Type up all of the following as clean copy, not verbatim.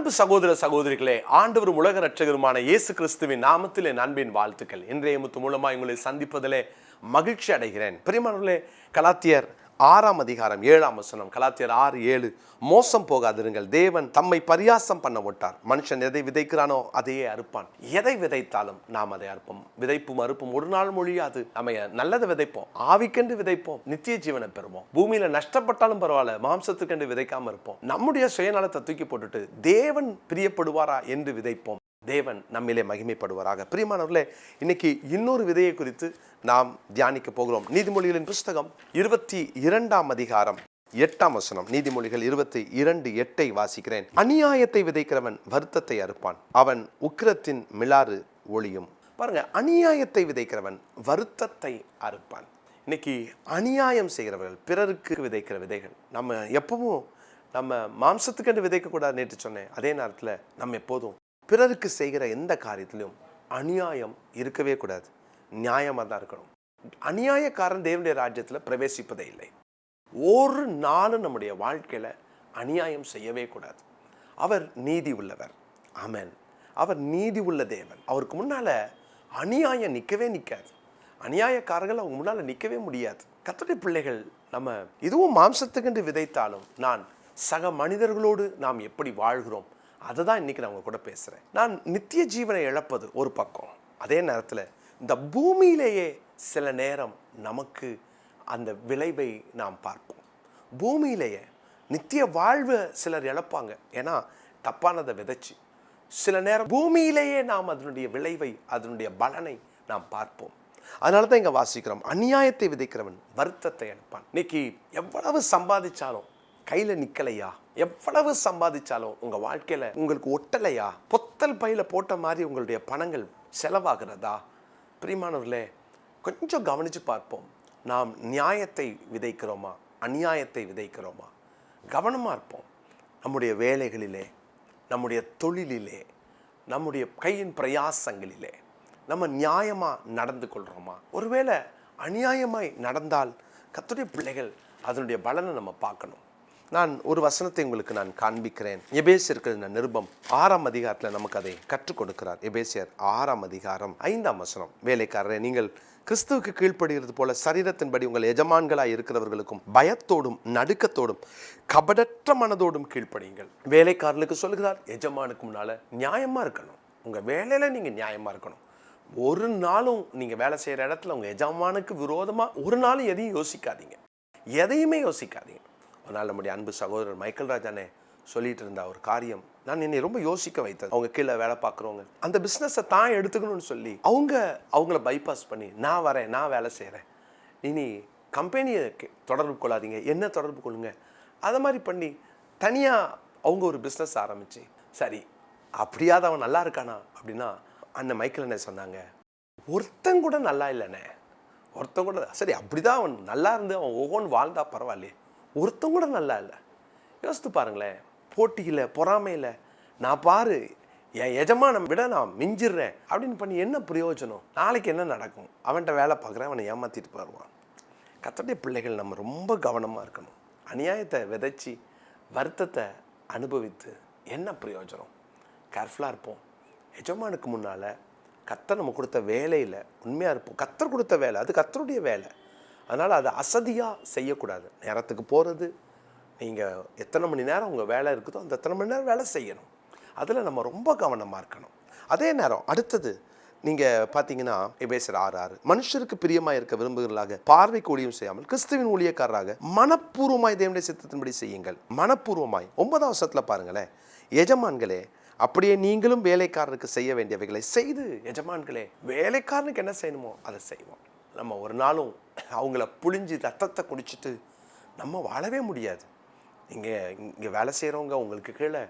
அன்பு சகோதர சகோதரிகளே, ஆண்டவரும் உலக ரட்சகருமான இயேசு கிறிஸ்துவின் நாமத்தில் என் அன்பின் வாழ்த்துக்கள். இன்றைய முத்து மூலமாக உங்களை சந்திப்பதிலே மகிழ்ச்சி அடைகிறேன். பிரியமானவர்களே, கலாத்தியர் 6ஆம் அதிகாரம் 7ஆம் வசனம், கலாத்தியர் 6:7, மோசம் போகாதிருங்கள், தேவன் தம்மை பரியாசம் பண்ண விட்டார். மனுஷன் எதை விதைக்கிறானோ அதையே அறுப்பான். எதை விதைத்தாலும் நாம் அதை அறுப்போம். விதைப்பும் அறுப்பும் ஒரு நாள் மொழியாது. நம்ம நல்லதை விதைப்போம், ஆவிக்கென்று விதைப்போம், நித்திய ஜீவனை பெறுவோம். பூமியில நஷ்டப்பட்டாலும் பரவாயில்ல, மாம்சத்துக்கென்று விதைக்காம இருப்போம். நம்முடைய சுயநலத்தை தூக்கி போட்டுட்டு தேவன் பிரியப்படுவாரா என்று விதைப்போம். தேவன் நம்மிலே மகிமைப்படுவாராக. பிரியமானவர்களே, இன்னைக்கு இன்னொரு விதையை குறித்து நாம் தியானிக்க போகிறோம். நீதிமொழிகளின் புஸ்தகம் 22ஆம் அதிகாரம் 8ஆம் வசனம். நீதிமொழிகள் 22:8 வாசிக்கிறேன். அநியாயத்தை விதைக்கிறவன் வருத்தத்தை அறுப்பான், அவன் உக்கிரத்தின் மிலாறு ஒளியும். பாருங்க, அநியாயத்தை விதைக்கிறவன் வருத்தத்தை அறுப்பான். இன்னைக்கு அநியாயம் செய்கிறவர்கள், பிறருக்கு விதைக்கிற விதைகள். நம்ம எப்பவும் நம்ம மாம்சத்துக்கென்று விதைக்கக்கூடாது நேற்று சொன்னேன். அதே நேரத்தில் நம்ம எப்போதும் பிறருக்கு செய்கிற எந்த காரியத்திலும் அநியாயம் இருக்கவே கூடாது. நியாயமாக தான் இருக்கணும். அநியாயக்காரன் தேவனுடைய ராஜ்யத்தில் பிரவேசிப்பதே இல்லை. ஒரு நாளும் நம்முடைய வாழ்க்கையில் அநியாயம் செய்யவே கூடாது. அவர் நீதி உள்ளவர். ஆமென். அவர் நீதி உள்ள தேவன். அவருக்கு முன்னால் அநியாயம் நிற்கவே நிற்காது. அநியாயக்காரர்கள் அவங்க முன்னால் நிற்கவே முடியாது. கர்த்தருடைய பிள்ளைகள், நம்ம இதுவும் மாம்சத்துக்கென்று விதைத்தாலும் நான் சக மனிதர்களோடு நாம் எப்படி வாழ்கிறோம் அதை தான் இன்றைக்கி நான் உங்க கூட பேசுகிறேன். நான் நித்திய ஜீவனை இழப்பது ஒரு பக்கம், அதே நேரத்தில் இந்த பூமியிலேயே சில நேரம் நமக்கு அந்த விளைவை நாம் பார்ப்போம். பூமியிலேயே நித்திய வாழ்வை சிலர் இழப்பாங்க. ஏன்னா தப்பானதை விதைச்சு சில நேரம் பூமியிலேயே நாம் அதனுடைய விளைவை, அதனுடைய பலனை நாம் பார்ப்போம். அதனால தான் இங்கே வாசிக்கிறோம், அநியாயத்தை விதைக்கிறவன் வருத்தத்தை இழப்பான். இன்னைக்கு எவ்வளவு சம்பாதிச்சாலும் கையில் நிற்கலையா? எவ்வளவு சம்பாதிச்சாலும் உங்கள் வாழ்க்கையில் உங்களுக்கு ஒட்டலையா? பொத்தல் பையில போட்ட மாதிரி உங்களுடைய பணங்கள் செலவாகிறதா? பிரியமானவர்களே, கொஞ்சம் கவனித்து பார்ப்போம். நாம் நியாயத்தை விதைக்கிறோமா, அநியாயத்தை விதைக்கிறோமா? கவனமாக இருப்போம். நம்முடைய வேலைகளிலே, நம்முடைய தொழிலிலே, நம்முடைய கையின் பிரயாசங்களிலே நம்ம நியாயமாக நடந்து கொள்கிறோமா? ஒருவேளை அநியாயமாய் நடந்தால் கர்த்தருடைய பிள்ளைகள் அதனுடைய பலனை நம்ம பார்க்கணும். நான் ஒரு வசனத்தை உங்களுக்கு நான் காண்பிக்கிறேன். எபேசியருக்கு நிருபம் 6ஆம் அதிகாரத்தில் நமக்கு அதை கற்றுக் கொடுக்கிறார். எபேசியர் 6ஆம் அதிகாரம் 5ஆம் வசனம். வேலைக்காரரே, நீங்கள் கிறிஸ்துவுக்கு கீழ்ப்படுகிறது போல சரீரத்தின்படி உங்கள் எஜமான்களாய் இருக்கிறவர்களுக்கும் பயத்தோடும் நடுக்கத்தோடும் கபடற்ற மனதோடும் கீழ்ப்படியுங்கள். வேலைக்காரர்களுக்கு சொல்லுகிறார், எஜமானுக்கு முன்னால நியாயமா இருக்கணும். உங்க வேலையில நீங்க நியாயமா இருக்கணும். ஒரு நாளும் நீங்க வேலை செய்யற இடத்துல உங்க எஜமானுக்கு விரோதமா ஒரு நாளும் எதையும் யோசிக்காதீங்க, எதையுமே யோசிக்காதீங்க. ஒரு நாள் நம்முடைய அன்பு சகோதரர் மைக்கேல் ராஜானே சொல்லிட்டு இருந்த ஒரு காரியம் நான் என்னை ரொம்ப யோசிக்க வைத்தது. அவங்க கீழே வேலை பார்க்குறவங்க அந்த பிஸ்னஸை தான் எடுத்துக்கணும்னு சொல்லி அவங்கள பைபாஸ் பண்ணி, நான் வரேன், நான் வேலை செய்கிறேன், இனி கம்பெனியை தொடர்பு கொள்ளாதீங்க, என்ன தொடர்பு கொள்ளுங்க, அதை மாதிரி பண்ணி தனியாக அவங்க ஒரு பிஸ்னஸ் ஆரம்பிச்சு, சரி அப்படியாவது அவன் நல்லா இருக்கானா அப்படின்னா அண்ணன் மைக்கேல் என்ன சொன்னாங்க, ஒருத்தன் கூட நல்லா இல்லைண்ணே, ஒருத்தன் கூட சரி அப்படிதான் அவன் நல்லா இருந்து அவன் ஒவ்வொன்று வாழ்ந்தா பரவாயில்லையே, ஒருத்தன் கூட நல்லா இல்லை. யோசித்து பாருங்களேன். போட்டியில், பொறாமையில், நான் பாரு என் எஜமானம் விட நான் மிஞ்சிடுறேன் அப்படின்னு பண்ணி என்ன பிரயோஜனம்? நாளைக்கு என்ன நடக்கும்? அவன்கிட்ட வேலை பார்க்குறேன், அவனை ஏமாற்றிட்டு போயிடுவான். கர்த்தருடைய பிள்ளைகள் நம்ம ரொம்ப கவனமாக இருக்கணும். அநியாயத்தை விதைச்சி வருத்தத்தை அனுபவித்து என்ன பிரயோஜனம்? கேர்ஃபுல்லாக இருப்போம். எஜமானுக்கு முன்னால் கர்த்தர் நம்ம கொடுத்த வேலையில் உண்மையாக இருப்போம். கர்த்தர் கொடுத்த வேலை அது கர்த்தருடைய வேலை. அதனால் அதை அசதியாக செய்யக்கூடாது. நேரத்துக்கு போகிறது, நீங்கள் எத்தனை மணி நேரம் உங்கள் வேலை இருக்குதோ அந்த எத்தனை மணி நேரம் வேலை செய்யணும். அதில் நம்ம ரொம்ப கவனமாக இருக்கணும். அதே நேரம் அடுத்தது நீங்கள் பார்த்தீங்கன்னா எபேசியர் 6:6, மனுஷருக்கு பிரியமாக இருக்க விரும்புகிறவர்களாக பார்வைக்கு ஊழியம் செய்யாமல் கிறிஸ்துவின் ஊழியக்காரராக மனப்பூர்வமாய் தேவனுடைய சித்தத்தின்படி செய்யுங்கள். மனப்பூர்வமாய் 9ஆம் வசனத்தில் பாருங்களேன், எஜமான்களே அப்படியே நீங்களும் வேலைக்காரருக்கு செய்ய வேண்டியவைகளை செய்து. எஜமான்களே, வேலைக்காரனுக்கு என்ன செய்யணுமோ அதை செய்வோம். நம்ம ஒரு நாளும் அவங்கள புழிஞ்சு ரத்தத்தை குடிச்சிட்டு நம்ம வாழவே முடியாது. இங்கே வேலை செய்கிறவங்க, உங்களுக்கு கீழே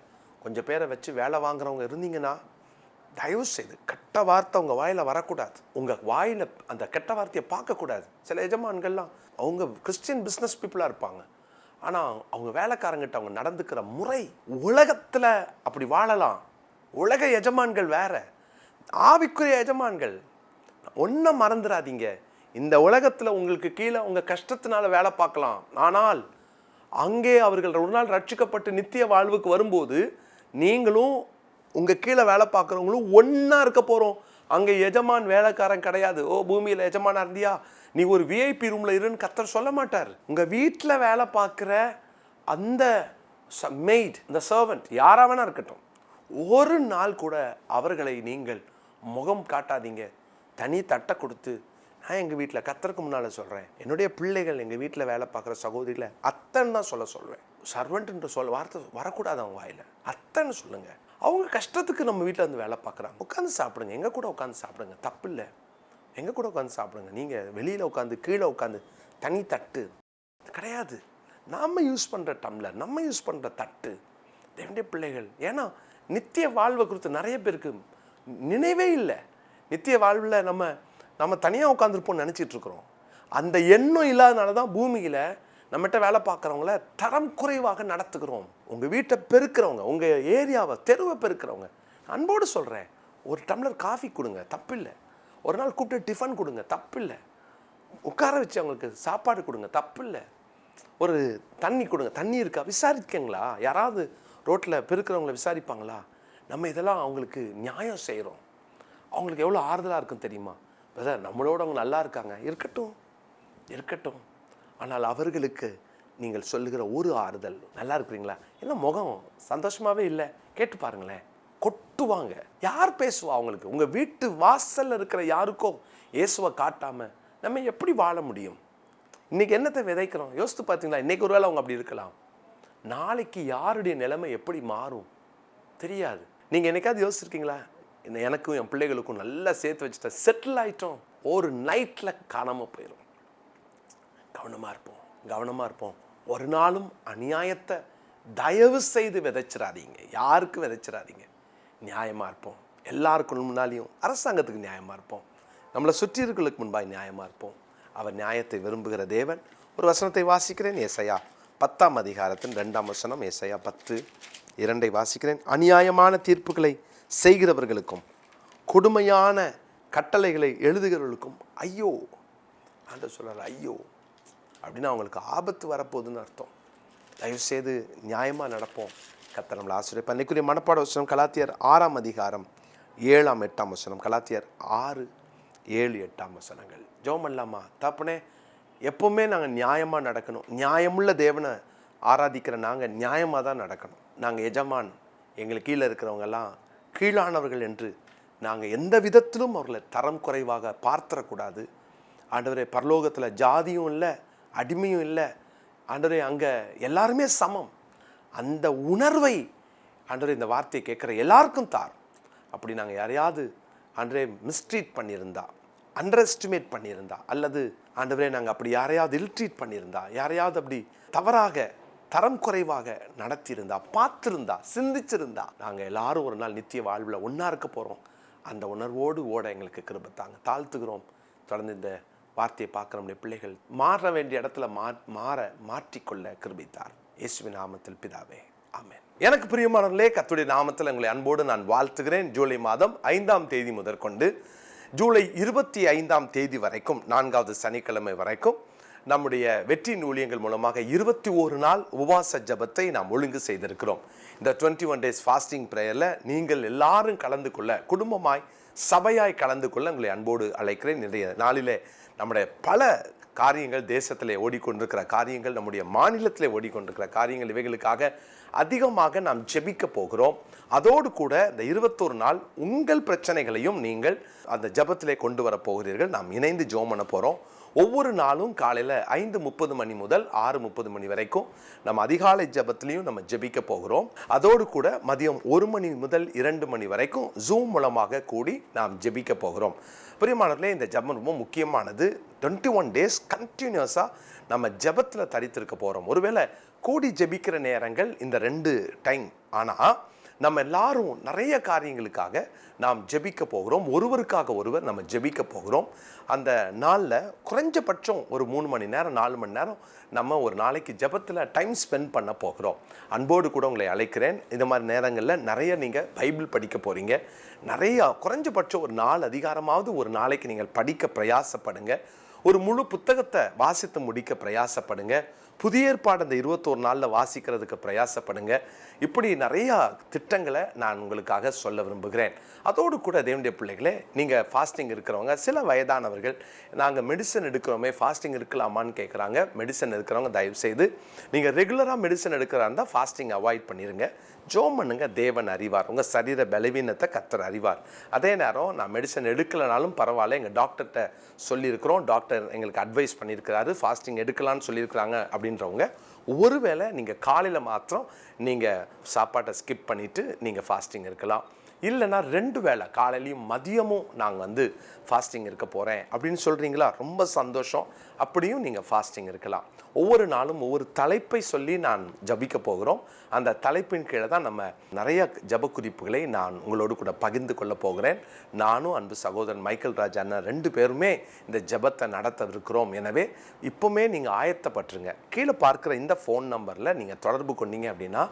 கொஞ்சம் பேரை வச்சு வேலை வாங்குறவங்க இருந்தீங்கன்னா தயவு செய்து கெட்ட வார்த்தை உங்கள் வாயில் வரக்கூடாது. உங்கள் வாயில் அந்த கெட்ட வார்த்தையை பார்க்கக்கூடாது. சில எஜமான்கள்லாம் அவங்க கிறிஸ்டியன் பிஸ்னஸ் பீப்புளாக இருப்பாங்க, ஆனால் அவங்க வேலைக்காரங்கிட்ட அவங்க நடந்துக்கிற முறை, உலகத்தில் அப்படி வாழலாம். உலக எஜமான்கள் வேற, ஆவிக்குரிய எஜமான்கள். ஒன்றும் மறந்துடாதீங்க, இந்த உலகத்தில் உங்களுக்கு கீழே உங்கள் கஷ்டத்தினால வேலை பார்க்கலாம், ஆனால் அங்கே அவர்கள் ஒரு நாள் ரட்சிக்கப்பட்டு நித்திய வாழ்வுக்கு வரும்போது நீங்களும் உங்கள் கீழே வேலை பார்க்குறவங்களும் ஒன்றா இருக்க போகிறோம். அங்கே எஜமான் வேலைக்காரன் கிடையாது. ஓ, பூமியில் எஜமானா இருந்தியா நீ ஒரு விஐபி ரூமில் இருன்னு கர்த்தர் சொல்ல மாட்டார். உங்கள் வீட்டில் வேலை பார்க்குற அந்த மெய்ட், இந்த சர்வெண்ட் யாராக வேணா இருக்கட்டும், ஒரு நாள் கூட அவர்களை நீங்கள் முகம் காட்டாதீங்க. தனி தட்டை கொடுத்து, நான் எங்கள் வீட்டில் கர்த்தருக்கு முன்னால் சொல்கிறேன், என்னுடைய பிள்ளைகள் எங்கள் வீட்டில் வேலை பார்க்குற சகோதரிகளை அத்தன் தான் சொல்லுவேன். சர்வெண்ட்ன்ற வார்த்தை வரக்கூடாது அவங்க வாயில். அத்தன்னு சொல்லுங்கள். அவங்க கஷ்டத்துக்கு நம்ம வீட்டில் வந்து வேலை பார்க்குறாங்க. உட்காந்து சாப்பிடுங்க, எங்கள் கூட உட்காந்து சாப்பிடுங்க, தப்பு இல்லை. எங்கள் கூட உட்காந்து சாப்பிடுங்க. நீங்கள் வெளியில் உட்காந்து கீழே உட்காந்து தனி தட்டு கிடையாது. நம்ம யூஸ் பண்ணுற டம்ளர், நம்ம யூஸ் பண்ணுற தட்டு தேவனுடைய பிள்ளைகள். ஏன்னா நித்திய வாழ்வை குறித்து நிறைய பேருக்கு நினைவே இல்லை. நித்திய வாழ்வில் நம்ம தனியாக உட்காந்துருப்போம்னு நினச்சிட்டு இருக்கிறோம். அந்த எண்ணம் இல்லாதனால தான் பூமியில் நம்மகிட்ட வேலை பார்க்குறவங்கள தரம் குறைவாக நடத்துக்கிறோம். உங்கள் வீட்டை பெருக்கிறவங்க, உங்கள் ஏரியாவை தெருவை பெருக்கிறவங்க, அன்போடு சொல்கிறேன், ஒரு டம்ளர் காஃபி கொடுங்க, தப்பில்லை. ஒரு நாள் கூப்பிட்டு டிஃபன் கொடுங்க, தப்பில்லை. உட்கார வச்சு அவங்களுக்கு சாப்பாடு கொடுங்க, தப்பில்லை. ஒரு தண்ணி கொடுங்க, தண்ணி இருக்கா விசாரிக்கங்களா? யாராவது ரோட்டில் பெருக்கிறவங்கள விசாரிப்பாங்களா? நம்ம இதெல்லாம் அவங்களுக்கு நியாயம் செய்கிறோம். அவங்களுக்கு எவ்வளோ ஆறுதலாக இருக்கும் தெரியுமா? பிரதர், நம்மளோட அவங்க நல்லா இருக்காங்க, இருக்கட்டும். ஆனால் அவர்களுக்கு நீங்கள் சொல்லுகிற ஒரு ஆறுதல், நல்லா இருக்கிறீங்களா, என்ன முகம் சந்தோஷமாகவே இல்லை, கேட்டு பாருங்களேன், கொட்டுவாங்க. யார் பேசுவா அவங்களுக்கு? உங்கள் வீட்டு வாசலில் இருக்கிற யாருக்கோ இயேசுவை காட்டாமல் நம்ம எப்படி வாழ முடியும்? இன்றைக்கி என்னத்தை விதைக்கிறோம் யோசித்து பார்த்தீங்களா? இன்றைக்கி ஒரு வேளை அவங்க அப்படி இருக்கலாம், நாளைக்கு யாருடைய நிலைமை எப்படி மாறும் தெரியாது. நீங்கள் என்னைக்காவது யோசிச்சிருக்கீங்களா? எனக்கும் என் பிள்ளைகளுக்கும் நல்லா சேர்த்து வச்சுட்டேன், செட்டில் ஆகிட்டோம், ஒரு நைட்டில் காணாமல் போயிடும். கவனமாக இருப்போம். ஒரு நாளும் அநியாயத்தை தயவு செய்து விதைச்சிடாதீங்க. யாருக்கு விதைச்சிடாதீங்க. நியாயமாக இருப்போம். எல்லாருக்கும் முன்னாலேயும் அரசாங்கத்துக்கு நியாயமாக இருப்போம். நம்மளை சுற்றி இருக்கிறதுக்கு முன்பாக நியாயமாக இருப்போம். அவர் நியாயத்தை விரும்புகிற தேவன். ஒரு வசனத்தை வாசிக்கிறேன், ஏசாயா 10ஆம் அதிகாரத்தின் 2ஆம் வசனம். ஏசாயா 10:2 வாசிக்கிறேன். அநியாயமான தீர்ப்புகளை செய்கிறவர்களுக்கும் கொடுமையான கட்டளைகளை எழுதுகிறவர்களுக்கும் ஐயோ. ஆண்டவர் சொல்றார், ஐயோ அப்படின்னா அவங்களுக்கு ஆபத்து வரப்போகுதுன்னு அர்த்தம். தயவுசெய்து நியாயமாக நடப்போம். கர்த்தர் நம்மளை ஆசீர்வதிப்பார். அன்னைக்குரிய மனப்பாட வசனம் கலாத்தியர் 6ஆம் அதிகாரம் 7ஆம் 8ஆம் வசனம். கலாத்தியர் 6, 7, 8ஆம் வசனங்கள். ஜெபம் பண்ணலாமா? தப்புனே, எப்போவுமே நாங்கள் நியாயமாக நடக்கணும். நியாயமுள்ள தேவனை ஆராதிக்கிற நாங்கள் நியாயமாக தான் நடக்கணும். நாங்கள் எஜமான், எங்களுக்கு கீழே இருக்கிறவங்கெல்லாம் கீழானவர்கள் என்று நாங்கள் எந்த விதத்திலும் அவர்களை தரம் குறைவாக பார்த்துடக்கூடாது. ஆண்டவரே, பரலோகத்தில் ஜாதியும் இல்லை, அடிமையும் இல்லை. ஆண்டவரே, அங்கே எல்லாருமே சமம். அந்த உணர்வை ஆண்டவரே இந்த வார்த்தையை கேட்குற எல்லாருக்கும் தார். அப்படி நாங்கள் யாரையாவது ஆண்டவரே மிஸ்ட்ரீட் பண்ணியிருந்தா, அண்டர் எஸ்டிமேட் பண்ணியிருந்தா, அல்லது ஆண்டவரே நாங்கள் அப்படி யாரையாவது இல்ட்ரீட் பண்ணியிருந்தா, யாரையாவது அப்படி தவறாக தரம் குறைவாக நடத்தியிருந்தா, பார்த்துருந்தா, சிந்திச்சிருந்தா, நாங்கள் எல்லாரும் ஒரு நாள் நித்திய வாழ்வில் ஒன்றா இருக்க போகிறோம். அந்த உணர்வோடு ஓட எங்களுக்கு கிருபை தாங்க. தாழ்த்துகிறோம். தொடர்ந்து இந்த வார்த்தையை பார்க்குற நம்முடைய பிள்ளைகள் மாற வேண்டிய இடத்துல மாற்றிக்கொள்ள கிருபைத்தார். இயேசுவின் நாமத்தில் பிதாவே, ஆமென். எனக்கு பிரியமானவர்களே, கர்த்தருடைய நாமத்தில் உங்களை அன்போடு நான் வாழ்த்துகிறேன். ஜூலை மாதம் 5ஆம் தேதி முதற்கொண்டு ஜூலை 25ஆம் தேதி வரைக்கும், 4வது சனிக்கிழமை வரைக்கும் நம்முடைய வெற்றியின் ஊழியங்கள் மூலமாக 21 நாள் உபவாச ஜபத்தை நாம் ஒழுங்கு செய்திருக்கிறோம். இந்த 21 days ஃபாஸ்டிங் ப்ரேயரில் நீங்கள் எல்லாரும் கலந்து கொள்ள, குடும்பமாய் சபையாய் கலந்து கொள்ள உங்களை அன்போடு அழைக்கிறேன். இன்றைய நாளிலே நம்முடைய பல காரியங்கள், தேசத்திலே ஓடிக்கொண்டிருக்கிற காரியங்கள், நம்முடைய மாநிலத்திலே ஓடிக்கொண்டிருக்கிற காரியங்கள், இவைகளுக்காக அதிகமாக நாம் ஜெபிக்க போகிறோம். அதோடு கூட இந்த 21 நாள் உங்கள் பிரச்சனைகளையும் நீங்கள் அந்த ஜபத்திலே கொண்டு வர போகிறீர்கள். நாம் இணைந்து ஜெபம் பண்ண போகிறோம். ஒவ்வொரு நாளும் காலையில் 5:30 மணி முதல் 6:30 மணி வரைக்கும் நம்ம அதிகாலை ஜபத்திலையும் நம்ம ஜெபிக்க போகிறோம். அதோடு கூட மதியம் 1 மணி முதல் 2 மணி வரைக்கும் ஜூம் மூலமாக கூடி நாம் ஜெபிக்க போகிறோம். பிரியமானவர்களே, இந்த ஜபம் ரொம்ப முக்கியமானது. 21 days கண்டினியூஸாக நம்ம ஜபத்தில் தரித்திருக்க போகிறோம். ஒருவேளை கூடி ஜெபிக்கிற நேரங்கள் இந்த 2 டைம், ஆனால் நம்ம எல்லாரும் நிறைய காரியங்களுக்காக நாம் ஜெபிக்க போகிறோம். ஒருவருக்காக ஒருவர் நம்ம ஜெபிக்க போகிறோம். அந்த நாளில் குறைஞ்சபட்சம் ஒரு 3 மணி நேரம் 4 மணி நேரம் நம்ம ஒரு நாளைக்கு ஜெபத்தில் டைம் ஸ்பெண்ட் பண்ண போகிறோம். அன்போடு கூட உங்களை அழைக்கிறேன். இந்த மாதிரி நேரங்களில் நிறைய நீங்கள் பைபிள் படிக்க போகிறீங்க. நிறையா குறைஞ்சபட்சம் ஒரு 4 அதிகாரமாவது ஒரு நாளைக்கு நீங்கள் படிக்க பிரயாசப்படுங்க. ஒரு முழு புத்தகத்தை வாசித்து முடிக்க பிரயாசப்படுங்க. புதிய ஏற்பாடு அந்த 21 நாளில் வாசிக்கிறதுக்கு பிரயாசப்படுங்க. இப்படி நிறையா திட்டங்களை நான் உங்களுக்காக சொல்ல விரும்புகிறேன். அதோடு கூட தேவனுடைய பிள்ளைகளே, நீங்கள் ஃபாஸ்டிங் இருக்கிறவங்க, சில வயதானவர்கள் நாங்கள் மெடிசன் எடுக்கிறோமே ஃபாஸ்டிங் இருக்கலாமான்னு கேட்குறாங்க. மெடிசன் இருக்கிறவங்க தயவுசெய்து நீங்கள் ரெகுலராக மெடிசன் எடுக்கிறா இருந்தால் ஃபாஸ்டிங் அவாய்ட் பண்ணிடுங்க. ஜோம் பண்ணுங்க, தேவன் அறிவார். உங்கள் சரீர பலவீனத்தை கர்த்தர் அறிவார். அதே நேரம் நான் மெடிசன் எடுக்கலைனாலும் பரவாயில்ல, எங்கள் டாக்டர்கிட்ட சொல்லியிருக்கிறோம், டாக்டர் எங்களுக்கு அட்வைஸ் பண்ணியிருக்கிறாரு, ஃபாஸ்டிங் எடுக்கலான்னு சொல்லியிருக்கிறாங்க அப்படின்றவங்க ஒருவேளை நீங்கள் காலையில் மாத்திரம் நீங்கள் சாப்பாட்டை ஸ்கிப் பண்ணிவிட்டு நீங்கள் ஃபாஸ்டிங் இருக்கலாம். இல்லைன்னா 2 வேளை காலையிலையும் மதியமும் நாங்கள் ஃபாஸ்டிங் இருக்க போகிறேன் அப்படின்னு சொல்கிறீங்களா, ரொம்ப சந்தோஷம். அப்படியும் நீங்கள் ஃபாஸ்டிங் இருக்கலாம். ஒவ்வொரு நாளும் ஒவ்வொரு தலைப்பை சொல்லி நான் ஜபிக்க போகிறோம். அந்த தலைப்பின் கீழே தான் நம்ம நிறைய ஜப குறிப்புகளை நான் உங்களோடு கூட பகிர்ந்து கொள்ள போகிறேன். நானும் அன்பு சகோதரன் மைக்கேல் ராஜ் அண்ணன் 2 பேருமே இந்த ஜபத்தை நடத்தவிருக்கிறோம். எனவே இப்போவுமே நீங்கள் ஆயத்தப்பட்டுருங்க. கீழே பார்க்குற இந்த ஃபோன் நம்பரில் நீங்கள் தொடர்பு கொண்டீங்க அப்படின்னா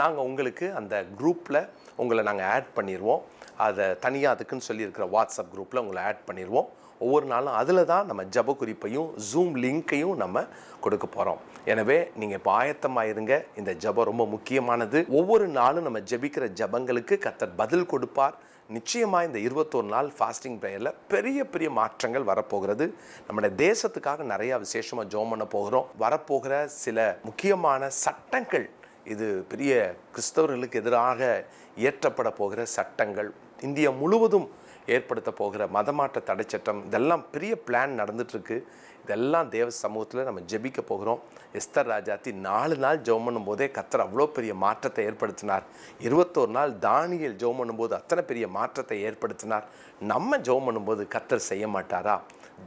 நாங்கள் உங்களுக்கு அந்த குரூப்பில் உங்களை நாங்கள் ஆட் பண்ணிடுவோம். அதை தனியாக அதுக்குன்னு சொல்லியிருக்கிற வாட்ஸ்அப் குரூப்பில் உங்களை ஆட் பண்ணிடுவோம். ஒவ்வொரு நாளும் அதில் தான் நம்ம ஜப குறிப்பையும் ஜூம் லிங்க்கையும் நம்ம கொடுக்க போகிறோம். எனவே நீங்கள் இப்போ ஆயத்தமாக இருங்க. இந்த ஜபம் ரொம்ப முக்கியமானது. ஒவ்வொரு நாளும் நம்ம ஜபிக்கிற ஜபங்களுக்கு கர்த்தர் பதில் கொடுப்பார். நிச்சயமாக இந்த 21 நாள் ஃபாஸ்டிங் ப்ரேயரில் பெரிய பெரிய மாற்றங்கள் வரப்போகிறது. நம்முடைய தேசத்துக்காக நிறையா விசேஷமாக ஜெபம் பண்ண போகிறோம். வரப்போகிற சில முக்கியமான சட்டங்கள், இது பெரிய கிறிஸ்தவர்களுக்கு எதிராக இயற்றப்பட போகிற சட்டங்கள், இந்தியா முழுவதும் ஏற்படுத்த போகிற மதமாற்ற தடை சட்டம், இதெல்லாம் பெரிய பிளான் நடந்துகிட்ருக்கு. இதெல்லாம் தேவ சமூகத்தில் நம்ம ஜெபிக்க போகிறோம். எஸ்தர் ராஜாத்தி 4 நாள் ஜெபம் பண்ணும்போதே கர்த்தர் அவ்வளோ பெரிய மாற்றத்தை ஏற்படுத்தினார். 21 நாள் தானியேல் ஜெபம் பண்ணும்போது அத்தனை பெரிய மாற்றத்தை ஏற்படுத்தினார். நம்ம ஜெபம் பண்ணும்போது கர்த்தர் செய்ய மாட்டாரா?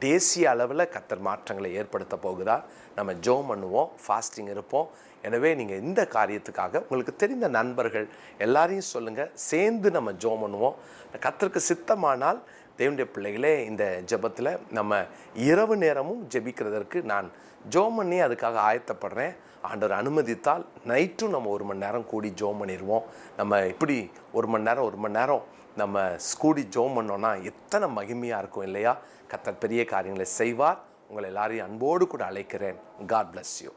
தேசிய அளவில் கர்த்தர் மாற்றங்களை ஏற்படுத்த போகிறார். நம்ம ஜெபம் பண்ணுவோம், ஃபாஸ்டிங் இருப்போம். எனவே நீங்கள் இந்த காரியத்துக்காக உங்களுக்கு தெரிந்த நண்பர்கள் எல்லாரையும் சொல்லுங்கள், சேர்ந்து நம்ம ஜெபம் பண்ணுவோம். கர்த்தருக்கு சித்தமானால் தேவனுடைய பிள்ளைகளே, இந்த ஜெபத்தில் நம்ம இரவு நேரமும் ஜெபிக்கிறதற்கு நான் ஜெபம் பண்ணி அதுக்காக ஆயத்தப்படுறேன். ஆண்டவர் அனுமதித்தால் நைட்டும் நம்ம 1 மணி நேரம் கூடி ஜெபம் பண்ணிடுவோம். நம்ம இப்படி 1 மணி நேரம் நம்ம கூடி ஜெபம் பண்ணோன்னா எத்தனை மகிமையாக இருக்கும் இல்லையா? கர்த்தர் பெரிய காரியங்களை செய்வார். உங்களை எல்லாரையும் அன்போடு கூட அழைக்கிறேன். God bless you.